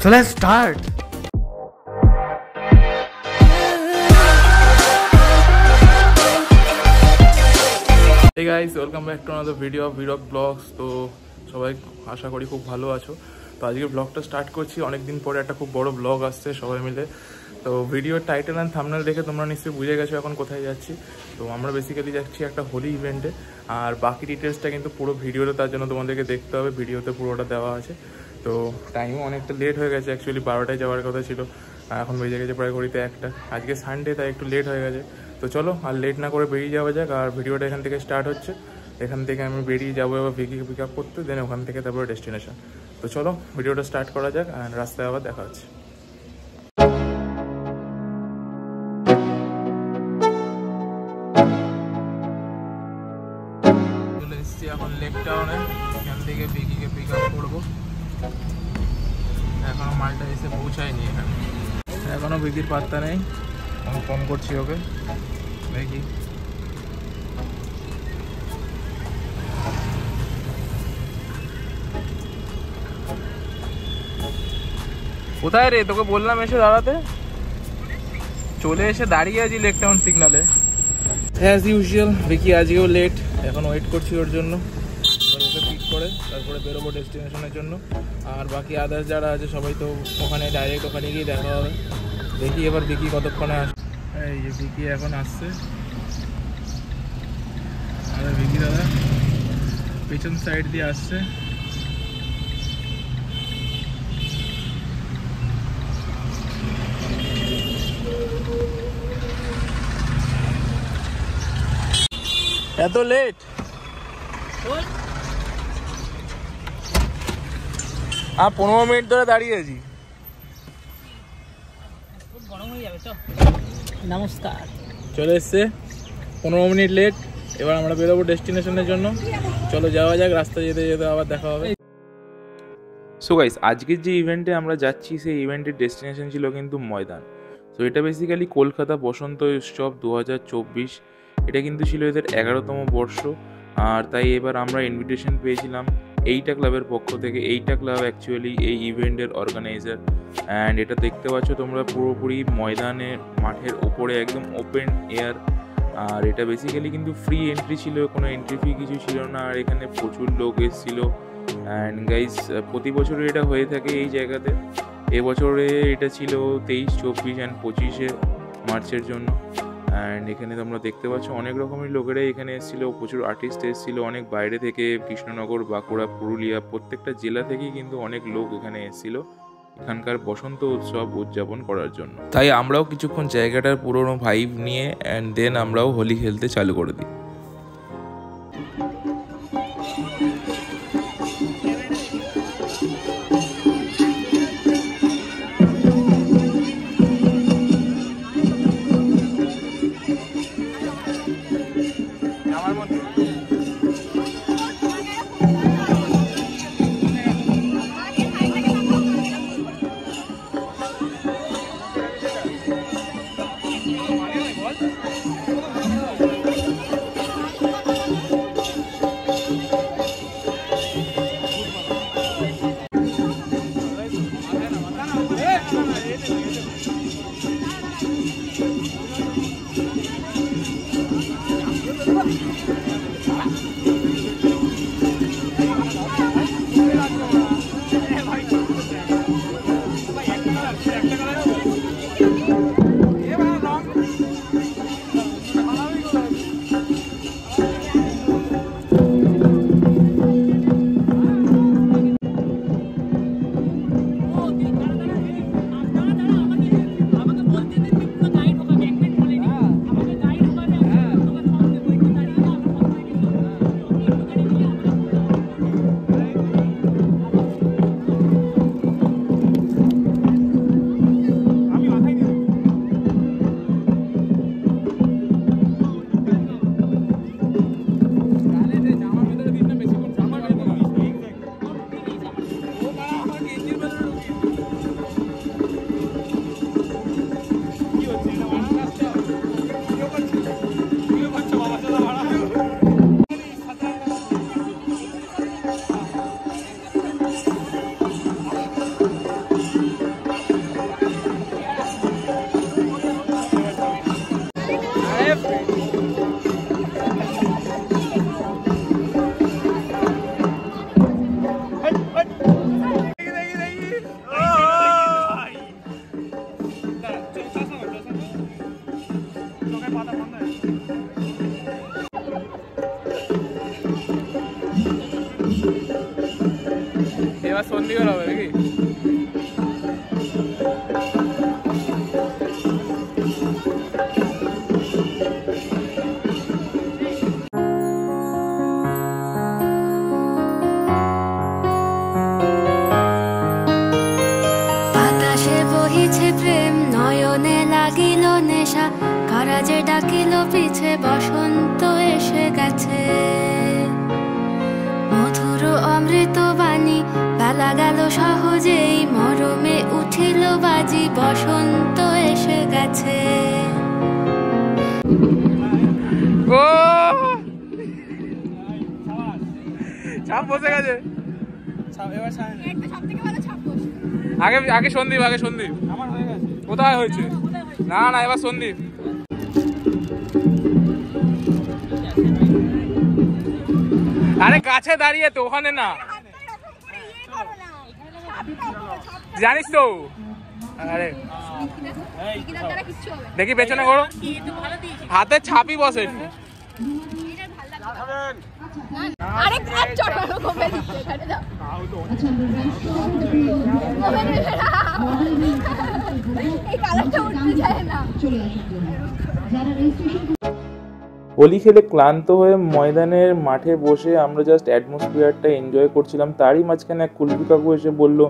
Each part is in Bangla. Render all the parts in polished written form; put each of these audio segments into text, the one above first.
So let's start. Hey guys, welcome back to another video of Vlog Vlogs. তো সবাই আশা করি খুব ভালো আছো। তো আজকে ব্লগটা স্টার্ট করছি, অনেকদিন পরে একটা খুব বড় ব্লগ আসছে সবাই মিলে। তো ভিডিওর টাইটেল অ্যান্ড থাম্বনেল দেখে তোমরা নিশ্চয়ই বুঝে গেছো এখন কোথায় যাচ্ছি। তো আমরা বেসিক্যালি যাচ্ছি একটা হোলি ইভেন্টে, আর বাকি ডিটেলসটা কিন্তু পুরো ভিডিওতে, তার জন্য তোমাদেরকে দেখতে হবে, ভিডিওতে পুরোটা দেওয়া আছে। তো টাইমও অনেকটা লেট হয়ে গেছে, অ্যাকচুয়ালি 12টায় যাওয়ার কথা ছিল, এখন বেজে গেছে প্রায় ঘড়িতে 1টা। আজকে সানডে, তাই একটু লেট হয়ে গেছে। তো চলো আর লেট না করে বেরিয়ে যাওয়া যাক, আর ভিডিওটা এখান থেকে স্টার্ট হচ্ছে। এখান থেকে আমি বেরিয়ে যাবো এবার ভিকিকে পিক আপ করতে, দেন ওখান থেকে তারপরে ডেস্টিনেশন। তো চলো ভিডিওটা স্টার্ট করা যাক, আর রাস্তায় আবার দেখা হচ্ছে। চলে এসেছি এখন লেক টাউনে, এখান থেকে ভিকিকে পিক আপ করবো। এখনো মালটা এসে পৌঁছায়নি এখানে, এখনো ভিকির পাত্তা নেই। আমি ফোন করছি ওকে, দেখি। কোথায় রে? তোকে বললাম এসে দাঁড়াতে, চলে এসে দাঁড়িয়ে আছি লেক টাউন সিগনালে। অ্যাজ ইউজুয়াল ভিকি আজকেও লেট, এখন ওয়েট করছি ওর জন্য। এবার ওকে পিক করে তারপরে বেরোবো ডেস্টিনেশনের জন্য। আর বাকি আদার্স যারা আছে সবাই তো ওখানে ডাইরেক্ট ওখানে গিয়ে দেখা হবে। দেখি এবার ভিকি কতক্ষণে আসে। এই যে ভিকি এখন আসছে, আর ভিকি দাদা পেছন সাইড দিয়ে আসছে। এত লেট? আর 15 মিনিট ধরে দাঁড়িয়ে আছি। নমস্কার। চলে এসছে 15 মিনিট লেট। এবার আমরা বেরোবো ডেস্টিনেশনের জন্য। চলো যাওয়া যাক, রাস্তা যেতে যেতে আবার দেখা হবে। সো গাইস, আজকের যে ইভেন্টে আমরা যাচ্ছি সেই ইভেন্টের ডেস্টিনেশন ছিল কিন্তু ময়দান। তো এটা বেসিক্যালি কলকাতা বসন্ত উৎসব 2024। এটা কিন্তু ছিল এদের 11তম বর্ষ, আর তাই এবার আমরা ইনভিটেশন পেয়েছিলাম এইটা ক্লাবের পক্ষ থেকে। এইটা ক্লাব অ্যাকচুয়ালি এই ইভেন্টের অর্গানাইজার, অ্যান্ড এটা দেখতে পাচ্ছ তোমরা পুরোপুরি ময়দানে, মাঠের ওপরে একদম ওপেন এয়ার। আর এটা বেসিক্যালি কিন্তু ফ্রি এন্ট্রি ছিল, কোনো এন্ট্রি ফি কিছু ছিল না। আর এখানে প্রচুর লোক এসেছিলো। অ্যান্ড গাইস, প্রতি বছরই এটা হয়ে থাকে এই জায়গাতে। এবছরে এটা ছিল 23, 24 অ্যান্ড 25 মার্চের জন্য। অ্যান্ড এখানে তোমরা দেখতে পাচ্ছ অনেক রকমের লোকেরাই এখানে এসেছিলো, প্রচুর আর্টিস্ট এসেছিলো অনেক বাইরে থেকে, কৃষ্ণনগর, বাঁকুড়া, পুরুলিয়া, প্রত্যেকটা জেলা থেকেই কিন্তু অনেক লোক এখানে এসেছিলো এখানকার বসন্ত উৎসব উদযাপন করার জন্য। তাই আমরাও কিছুক্ষণ জায়গাটার পুরোনো ভাইব নিয়ে অ্যান্ড দেন আমরাও হোলি খেলতে চালু করে দিই। সন্ধিবেলা হবে নাকি? কারাজে ডাকিল পিছে বসন্ত এসে গেছে, মধুর অমৃত বাণী বেলা গেল সহজেই, মরমে উঠিল বাজি বসন্ত এসে গেছে। ও ছাপ বসে গেছে। আগে আগে সন্দীপ, আগে সন্দীপ। কোথায় হয়েছে? না না, এবার সন্দীপ। আরে গাছে দাঁড়িয়ে তো, ওখানে না, জানিস তো। আরে দেখি পেছনে করো, হাতে ছাপি বসে। হোলি খেলে ক্লান্ত হয়ে ময়দানের মাঠে বসে আমরা জাস্ট অ্যাটমসফিয়ারটা এনজয় করছিলাম। তারই মাঝখানে এক কুলফি কাকু এসে বলল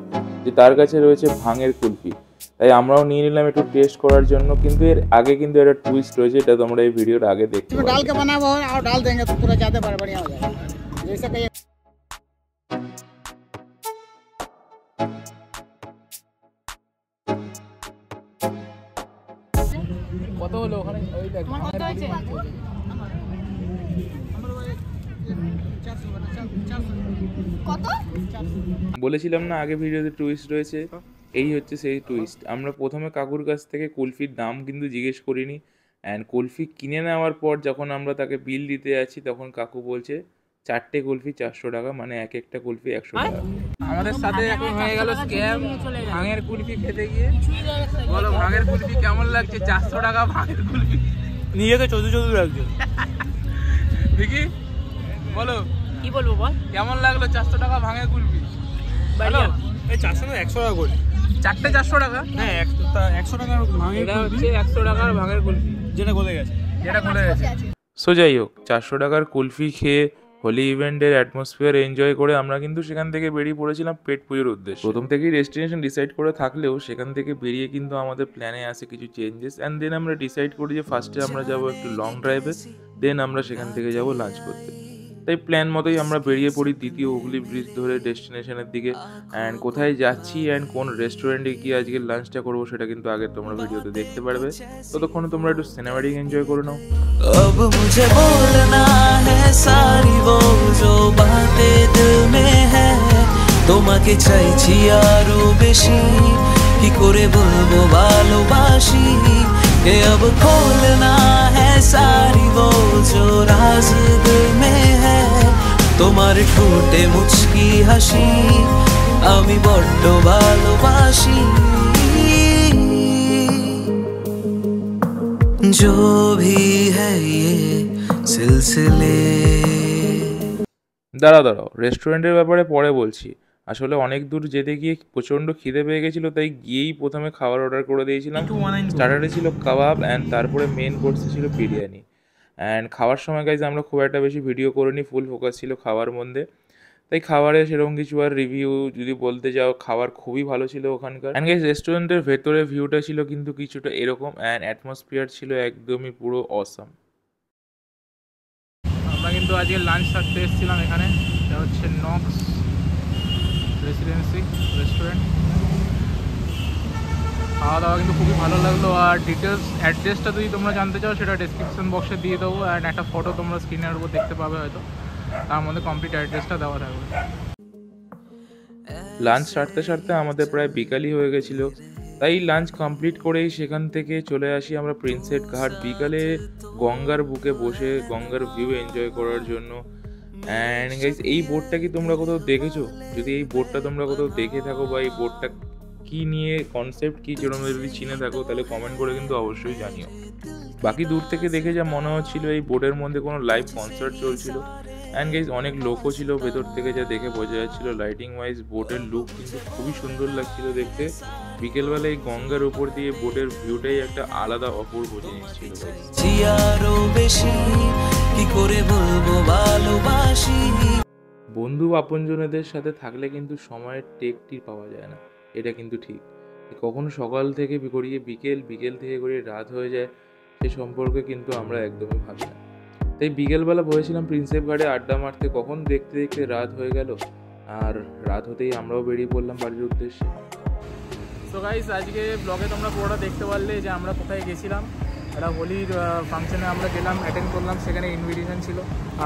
যে তার কাছে রয়েছে ভাঙের কুলফি, তাই আমরাও নিয়ে নিলাম একটু টেস্ট করার জন্য। কিন্তু এর আগে কিন্তু একটা টুইস্ট রয়েছে, এটা তোমরা এই ভিডিওর আগে দেখতে পাবে। डाल के बनाबो और डाल देंगे तो पूरा ज्यादा बढ़िया हो जाएगा। जैसे कहीं কত হলো ওখানে? ওই দেখ বলেছিলাম না আগে ভিডিওতে টুইস্ট রয়েছে, এই হচ্ছে সেই টুইস্ট। আমরা প্রথমে কাকুর কাছ থেকে কুলফির দাম কিন্তু জিজ্ঞেস করিনি, অ্যান্ড কুলফি কিনে নেওয়ার পর যখন আমরা তাকে বিল দিতে যাচ্ছি তখন কাকু বলছে 4টে কুলফি 400 টাকা, মানে এক একটা কুলফি 100 টাকা। আমাদের সাথে এখন হয়ে গেল স্ক্যাম ভাঙের কুলফি খেতে গিয়ে। বলো ভাঙের কুলফি কেমন লাগছে? 400 টাকা ভাঙের কুলফি নিয়ে তো চোদু চোদু লাগছে। দেখি বলো কি বলবো বল, কেমন লাগলো 400 টাকা ভাঙের কুলফি? বলো এই 400 না 100 টাকা করে, 4টে 400 টাকা। হ্যাঁ 100 টাকার ভাঙের এটা হচ্ছে 100 টাকার ভাঙের কুলফি, যেটা গলে গেছে, যেটা খুলে গেছে। সো যাই হোক, 400 টাকার কুলফি খেয়ে হোলি ইভেন্টের অ্যাটমসফিয়ার এনজয় করে আমরা কিন্তু সেখান থেকে বেরিয়ে পড়েছিলাম পেট পুজোর উদ্দেশ্যে। প্রথম থেকেই ডেস্টিনেশন ডিসাইড করে থাকলেও সেখান থেকে বেরিয়ে কিন্তু আমাদের প্ল্যানে আসে কিছু চেঞ্জেস, অ্যান্ড দেন আমরা ডিসাইড করি যে ফার্স্টে আমরা যাব একটু লং ড্রাইভে, দেন আমরা সেখান থেকে যাব লাঞ্চ করতে। তাই প্ল্যান মতোই আমরা বেরিয়ে পড়ি দ্বিতীয় হুগলি ব্রিজ ধরে ডেস্টিনেশনের দিকে। অ্যান্ড কোথায় যাচ্ছি অ্যান্ড কোন রেস্টুরেন্টে গিয়ে আজকে লাঞ্চটা করবো সেটা কিন্তু আগে তোমরা ভিডিওতে দেখতে পারবে। ততক্ষণে তোমরা একটু সিনেমাটিক এনজয় করে নাও। अब मुझे बोलना है सारी वो जो बातें दिल में है, তোমাকে চাইছি আরো বেশি, কি করে বলবো ভালোবাসি। ये अब खोलना है सारी वो जो राज दिल में है, তোমার ঠোঁটে মুচকি হাসি আমি বড্ড ভালোবাসি। जो भी है ये सिलसिले। দাঁড়াও, রেস্টুরেন্টের ব্যাপারে পরে বলছি। আসলে অনেক দূর যেতে গিয়ে প্রচণ্ড খিদে পেয়ে গেছিলো, তাই গিয়েই প্রথমে খাবার অর্ডার করে দিয়েছিলাম। স্টার্টারে ছিল কাবাব, অ্যান্ড তারপরে মেন কোর্সে ছিল বিরিয়ানি। অ্যান্ড খাওয়ার সময় গাইজ আমরা খুব একটা বেশি ভিডিও করিনি, ফুল ফোকাস ছিল খাওয়ার মধ্যে। তাই খাবারে সেরকম কিছু আর রিভিউ যদি বলতে যাও, খাবার খুবই ভালো ছিল ওখানকার। অ্যান্ড গাইজ রেস্টুরেন্টের ভেতরে ভিউটা ছিল কিন্তু কিছুটা এরকম, অ্যান্ড অ্যাটমসফিয়ার ছিল একদমই পুরো অসাম। আমরা কিন্তু আজকে লাঞ্চ সারতে এসেছিলাম এখানে, এটা হচ্ছে নক্স রেসিডেন্সি রেস্টুরেন্ট। খাওয়া দাওয়া কিন্তু খুবই ভালো লাগলো। আর ডিটেলস অ্যাড্রেসটা যদি তোমরা জানতে চাও সেটা ডেসক্রিপশন বক্সে দিয়ে দেবো, অ্যান্ড একটা ফটো তোমরা স্ক্রিনের উপর দেখতে পাবে হয়তো, তার মধ্যে কমপ্লিট অ্যাড্রেসটা দেওয়া থাকবে। লাঞ্চ সারতে সারতে আমাদের প্রায় বিকালই হয়ে গেছিল, তাই লাঞ্চ কমপ্লিট করেই সেখান থেকে চলে আসি আমরা প্রিন্সেপ ঘাট। বিকালে গঙ্গার বুকে বসে গঙ্গার ভিউ এনজয় করার জন্য। অ্যান্ড গাইস এই বোটটা কি তোমরা কোথাও দেখেছো? যদি এই বোটটা তোমরা কোথাও দেখে থাকো বা এই বোটটা কী নিয়ে কনসেপ্ট কী সেরকম যদি চিনে থাকো তাহলে কমেন্ট করে কিন্তু অবশ্যই জানিও। বাকি দূর থেকে দেখে যা মনে হচ্ছিল এই বোটের মধ্যে কোনো লাইভ কনসার্ট চলছিল, অ্যান্ড গাইজ অনেক লোকও ছিল ভেতর থেকে, যা দেখে বোঝা যাচ্ছিলো লাইটিং ওয়াইজ বোটের লুক কিন্তু খুবই সুন্দর লাগছিল দেখতে। বিকেলবেলা এই গঙ্গার উপর দিয়ে বোটের ভিউটাই একটা আলাদা অপূর্ব জিনিস ছিল। আরো বেশি কি করে বলবো ভালোবাসি। বন্ধু আপনজনেদের সাথে থাকলে কিন্তু সময়ের টেকটি পাওয়া যায় না, এটা কিন্তু ঠিক। কখনো সকাল থেকে গড়িয়ে বিকেল, বিকেল থেকে গড়িয়ে রাত হয়ে যায়, সে সম্পর্কে কিন্তু আমরা একদমই ভাবি না। তাই বিকেলবেলা বসেছিলাম প্রিন্সেপ ঘাটে আড্ডা মারতে, কখন দেখতে দেখতে রাত হয়ে গেল, আর রাত হতেই আমরাও বেরিয়ে পড়লাম বাড়ির উদ্দেশ্যে। সো গাইস, আজকে ব্লগে তোমরা পুরোটা দেখতে পারলে যে আমরা কোথায় গেছিলাম। একটা হোলির ফাংশনে আমরা গেলাম, অ্যাটেন্ড করলাম, সেখানে ইনভিটেশন ছিল।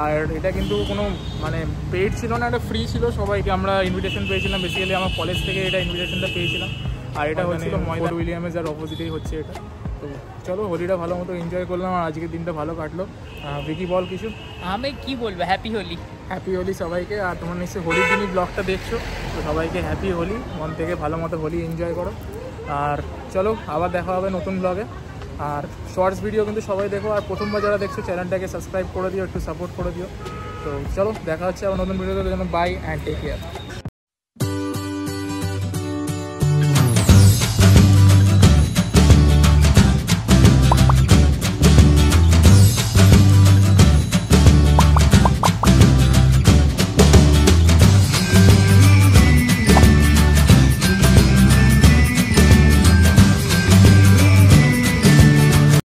আর এটা কিন্তু কোনো মানে পেইড ছিল না, এটা ফ্রি ছিল। সবাইকে আমরা ইনভিটেশন পেয়েছিলাম, বেসিক্যালি আমার কলেজ থেকে এটা ইনভিটেশনটা পেয়েছিলাম। আর এটা হচ্ছিল ফোর্ট উইলিয়ামে, যার অপোজিটেই হচ্ছে এটা। তো চলো, হোলিটা ভালো মতো এনজয় করলাম আর আজকের দিনটা ভালো কাটলো। ভিকি বল কিছু। আমি কি বলবো, হ্যাপি হোলি। হ্যাপি হোলি সবাইকে। আর তোমরা নিশ্চয়ই হোলির দিনই ব্লগটা দেখছো, তো সবাইকে হ্যাপি হোলি, মন থেকে ভালো মতো হোলি এনজয় করো। আর চলো, আবার দেখা হবে নতুন ব্লগে। আর শর্টস ভিডিও কিন্তু সবাই দেখো, আর প্রথমবার যারা দেখছো চ্যানেলটাকে সাবস্ক্রাইব করে দিও, একটু সাপোর্ট করে দিও। তো চলো, দেখা হচ্ছে আবার নতুন ভিডিওতে। Bye and take care.